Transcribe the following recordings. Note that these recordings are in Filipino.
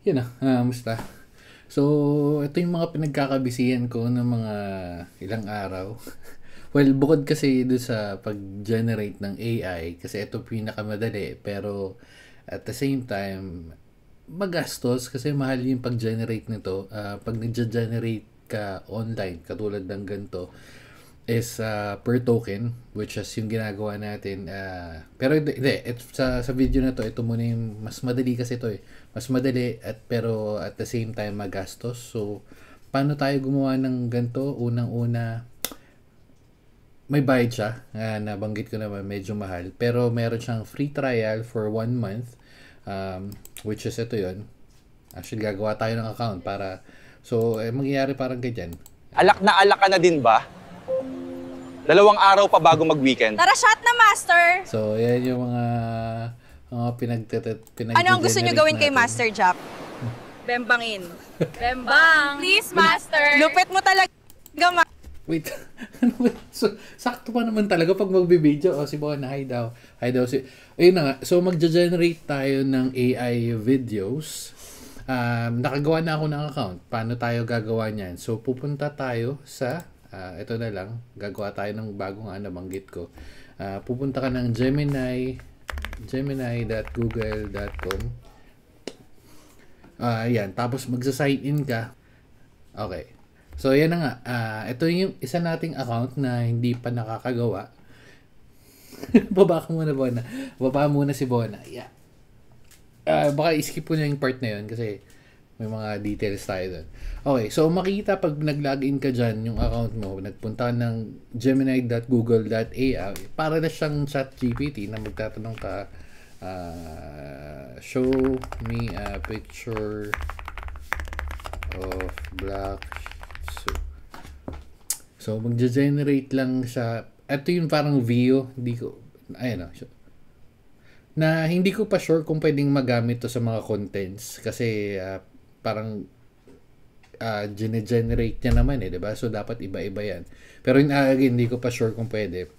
Yun na, musta? So, ito yung mga pinagkakabisihan ko ng mga ilang araw. Well, bukod kasi doon sa pag-generate ng AI, kasi ito pinakamadali, pero at the same time, magastos kasi mahal yung pag-generate nito. Pag nag-generate ka online, katulad ng ganito, is per token, which is yung ginagawa natin. Pero hindi, sa video na to, ito muna yung mas madali kasi ito eh. Mas madali pero at the same time magastos. So, paano tayo gumawa ng ganito? Unang-una, may bayad siya. Nabanggit ko naman, medyo mahal. Pero meron siyang free trial for 1 month. Which is ito yon. Actually, gagawa tayo ng account para... So, mangyayari parang ganyan. Alak na alak ka na din ba? 2 araw pa bago mag-weekend. Tara, shot na, Master! So, yan yung mga Ano ang gusto niyo gawin kay Master Jack? Bembangin. Bembang! Please, Master! Lupit mo talaga, Wait, so, sakto pa naman talaga pag magbibideo. Si Bona, hi daw. Hi daw. Ayun na nga. So, magja-generate tayo ng AI videos. Nakagawa na ako ng account. Paano tayo gagawa niyan? So, pupunta tayo sa, ito na lang, gagawa tayo ng bagong nabanggit ko. Pupunta ka ng gemini.google.com. Yan. Tapos, magsa-sign in ka. Okay. So, yan na nga. Ito yung isa nating account na hindi pa nakakagawa. Baba ka muna, Bona. Baba muna si Bona. Yeah. Baka iskip ko na yung part na yun kasi may mga details tayo doon. Okay, so makikita pag nag-login ka dyan, yung account mo, nagpunta ka ng gemini.google.ai, para na siyang chat GPT na magtatanong ka, show me a picture of black. So, magge-generate lang siya. Ito yung parang view. Na hindi ko pa sure kung pwedeng magamit to sa mga contents. Kasi, parang, gene-generate niya naman diba? So, dapat iba-iba yan. Pero, again, hindi ko pa sure kung pwede.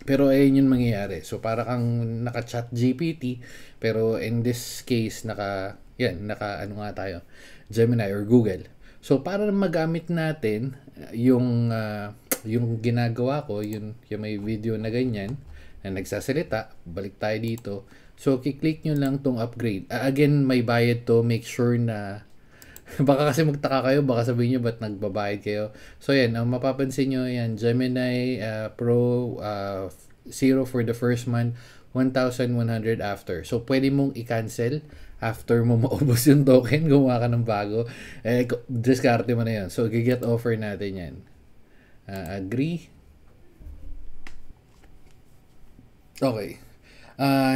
Pero, ayun yung mangyayari. So, para kang naka-chat GPT. Pero, in this case, ano nga tayo? Gemini or Google. So, para magamit natin yung ginagawa ko, yung may video na ganyan, na nagsasalita, balik tayo dito. So, kiklik nyo lang tong upgrade. Again, may bayad to. Make sure na, baka kasi magtaka kayo, baka sabihin nyo, ba't nagbabayad kayo? So, yan, ang mapapansin nyo, yan, Gemini Pro 0 for the first month, 1,100 after. So, pwede mong i-cancel after mo maubos yung token, gumawa ka ng bago. Discarte mo na yan. So, get offer natin yan. Agree. Okay.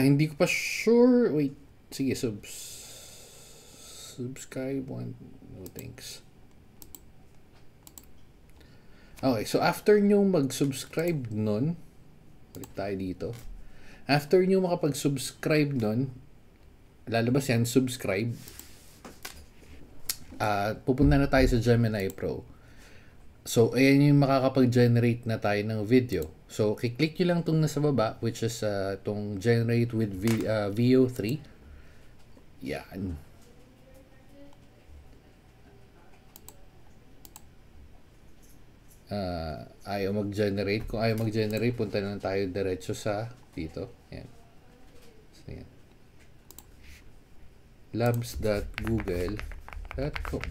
Hindi ko pa sure. Wait. Sige, subscribe one. No thanks. Okay, so after nyo mag-subscribe nun, balik tayo dito. After nyo makapag-subscribe nun, lalabas yan, subscribe. Pupunta na tayo sa Gemini Pro. So, ayan yung makakapag-generate na tayo ng video. So, kiklik nyo lang itong nasa baba, which is itong generate with VO3. Yan. Ayaw mag-generate. Kung ayaw mag-generate, punta na tayo diretso sa dito. Yan. So, yan. labs.google.com.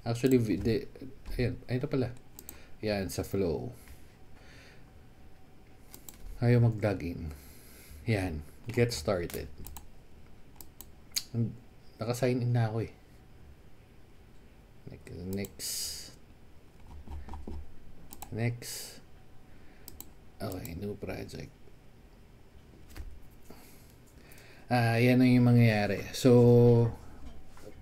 Actually, ayan, ito pala. Yan, sa flow. Ayaw mag-login. Yan, get started. Naka-sign in na ako eh. Next. Okay, new project. Yan ang yung mangyayari. So,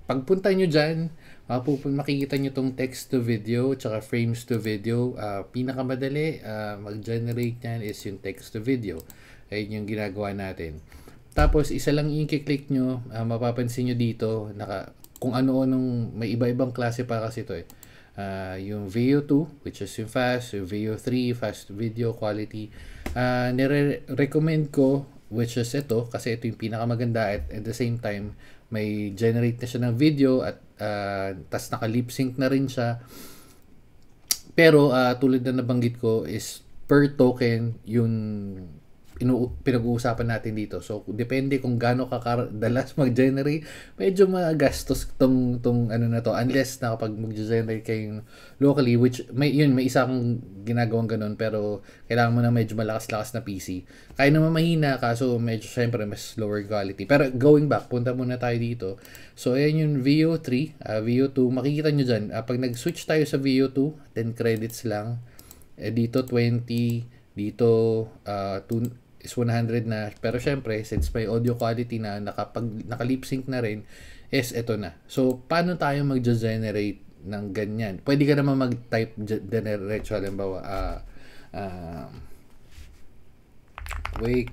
pagpunta nyo dyan, makikita nyo tong text to video tsaka frames to video. Pinakamadali mag-generate nyan is yung text to video. Ayun yung ginagawa natin. Tapos, isa lang yung i-click nyo, mapapansin nyo dito, kung ano-anong, may iba-ibang klase pa kasi ito eh. Yung VO2, which is yung fast, yung VO3, fast video quality. Nire-recommend ko which is ito, kasi ito yung pinakamaganda at the same time, may generate na siya ng video at tas naka lip sync na rin siya. Pero tulad na nabanggit ko is per token yung pinag-uusapan natin dito. So depende kung gaano ka kadalas mag-generate, medyo magastos tong ano na to unless na kapag mag-generate kayo locally, which may isa akong ginagawang ganun, pero kailangan mo na medyo malakas-lakas na PC. Kaya naman mahina, kaso medyo syempre mas lower quality. Pero going back, punta muna tayo dito. So ayan yung VO3, VO2, makikita nyo dyan, pag nag-switch tayo sa VO2, 10 credits lang, dito 20, dito 2 is 100 na, pero syempre since may audio quality na naka-lip sync na rin, is ito na. So paano tayo mag-generate ng ganyan? Pwede ka naman mag-type diretso, halimbawa wake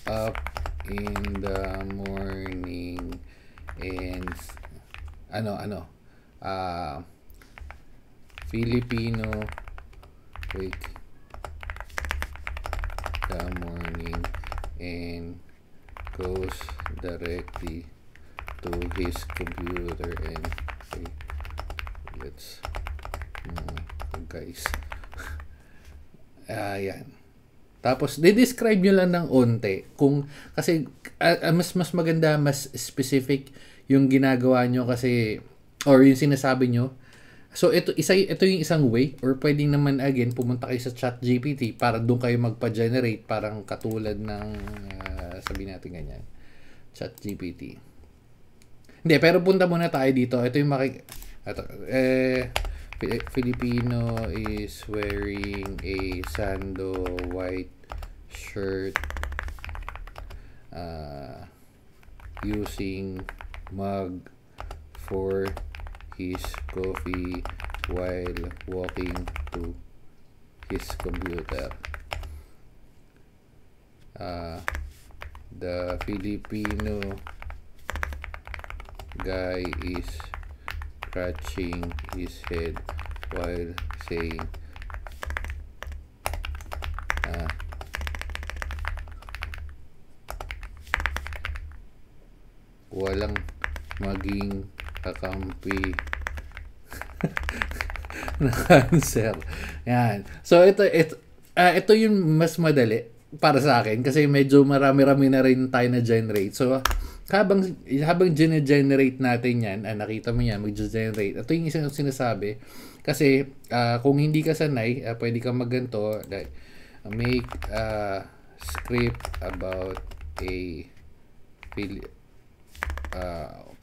up in the morning and Filipino wake the morning and goes directly to his computer and okay, let's guys yan. Tapos de-describe nyo lang ng onte kung kasi mas maganda, mas specific yung ginagawa nyo kasi or yung sinasabi nyo. So ito yung isang way, or pwedeng naman again pumunta kayo sa ChatGPT para doon kayo magpa-generate, parang katulad ng sabihin natin ganyan, ChatGPT. Hindi, pero punta muna tayo dito. Ito yung Filipino is wearing a sando white shirt using mug for his coffee while walking to his computer. The Filipino guy is scratching his head while saying walang maging kakampi na cancer. Yan. So ito yung mas madali para sa akin kasi medyo marami-rami na rin tayo na generate. So habang generate natin yan, nakita mo yan, mag-generate. Ito yung isang sinasabi kasi kung hindi ka sanay, pwede kang magganto like make a script about a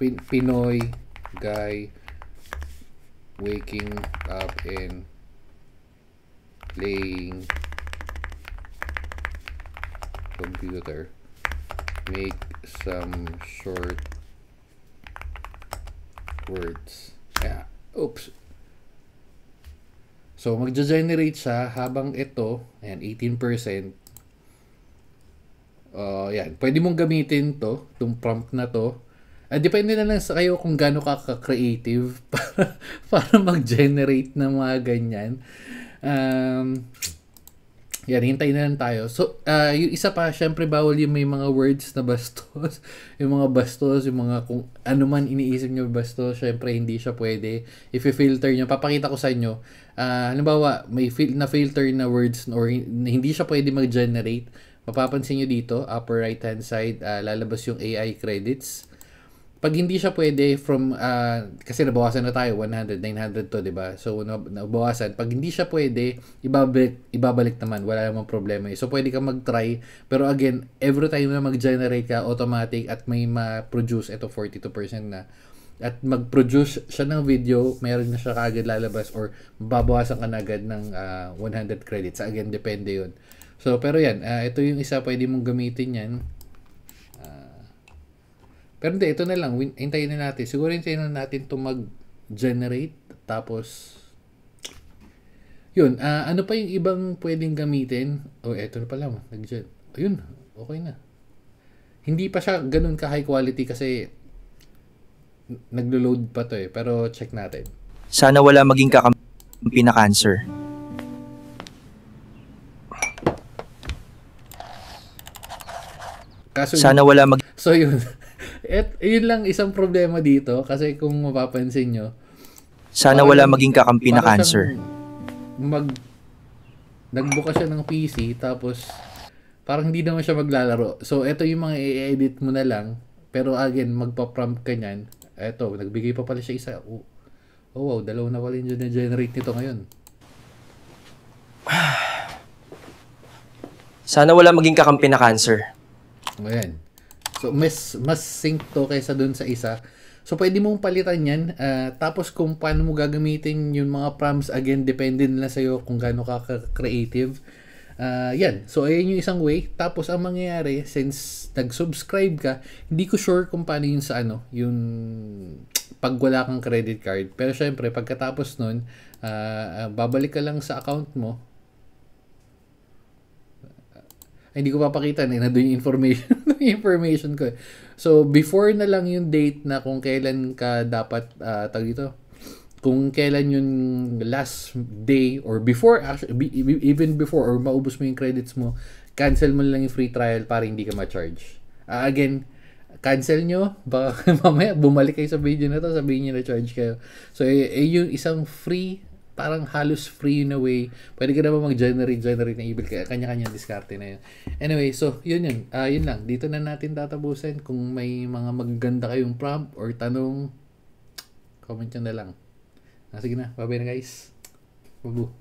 Pinoy guy waking up and playing computer. Make some short words. Yeah. Oops. So magja-generate siya habang ito, ayan, 18%. Yan. Pwede mong gamitin itong prompt na to. Depende na lang sa kayo kung gaano ka-creative para mag-generate ng mga ganyan. Yan, hintayin na lang tayo. So, yung isa pa, syempre bawal yung may mga words na bastos. Yung mga bastos, yung mga kung ano man iniisip nyo bastos, syempre hindi siya pwede. If i-filter nyo, papakita ko sa inyo. Halimbawa, may na-filter na words or hindi siya pwede mag-generate. Mapapansin nyo dito, upper right hand side, lalabas yung AI credits. Pag hindi siya pwede from, kasi nabawasan na tayo, 100, 900 to, diba? So, nabawasan. Pag hindi siya pwede, ibabalik naman. Wala namang problema. So, pwede ka mag-try. Pero again, every time na mag-generate ka, automatic at may ma-produce, ito 42% na. At mag-produce siya ng video, meron na siya kagad lalabas or babawasan ka na agad ng 100 credits. Again, depende yun. So, pero yan, ito yung isa, pwede mong gamitin yan. Pero hindi, ito na lang. Hintayin na natin. Siguro hintayin na natin ito mag-generate. Tapos, yun. Ano pa yung ibang pwedeng gamitin? Eto na pala. Ayun, okay na. Hindi pa siya ganun ka high quality kasi naglo-load pa to eh. Pero check natin. Sana wala maging kakampi na cancer. Kaso Sana wala maging so yun. Yun lang isang problema dito kasi kung mapapansin nyo, sana wala maging kakampi na para cancer. siyang nagbuka siya ng PC tapos parang hindi naman siya maglalaro. So ito yung mga i-edit mo na lang, pero again magpa-prompt ka niyan. Ito, nagbigay pa pala siya isa. Oh wow, dalawa na pala yung generate nito ngayon. Sana wala maging kakampi na cancer. Ayan. So, mas sync to kaysa dun sa isa. So, pwede mong palitan yan. Tapos, kung paano mo gagamitin yung mga prompts, again, depende na sa'yo kung gaano ka creative. Yan. So, ayan yung isang way. Tapos, ang mangyayari, since nag-subscribe ka, hindi ko sure kung paano yun sa yung pag wala kang credit card. Pero, syempre, pagkatapos nun, babalik ka lang sa account mo. Hindi ko papakita nandun yung information ko. So before na lang yung date na kung kailan ka dapat kung kailan yung last day or before, actually even before or maubos mo yung credits mo, cancel mo lang yung free trial para hindi ka ma-charge. Again, cancel nyo, baka mamaya bumalik kayo sa video na to, sabihin nyo na charge kayo. So yung isang free, parang halos free in a way. Pwede ka naman mag-generate na email. Kanya-kanya diskarte na yun. Anyway, so yun. Yun lang. Dito na natin tatapusin. Kung may mga magaganda kayong prompt or tanong, comment nyo na lang. Sige na. Bye-bye na guys. Babu.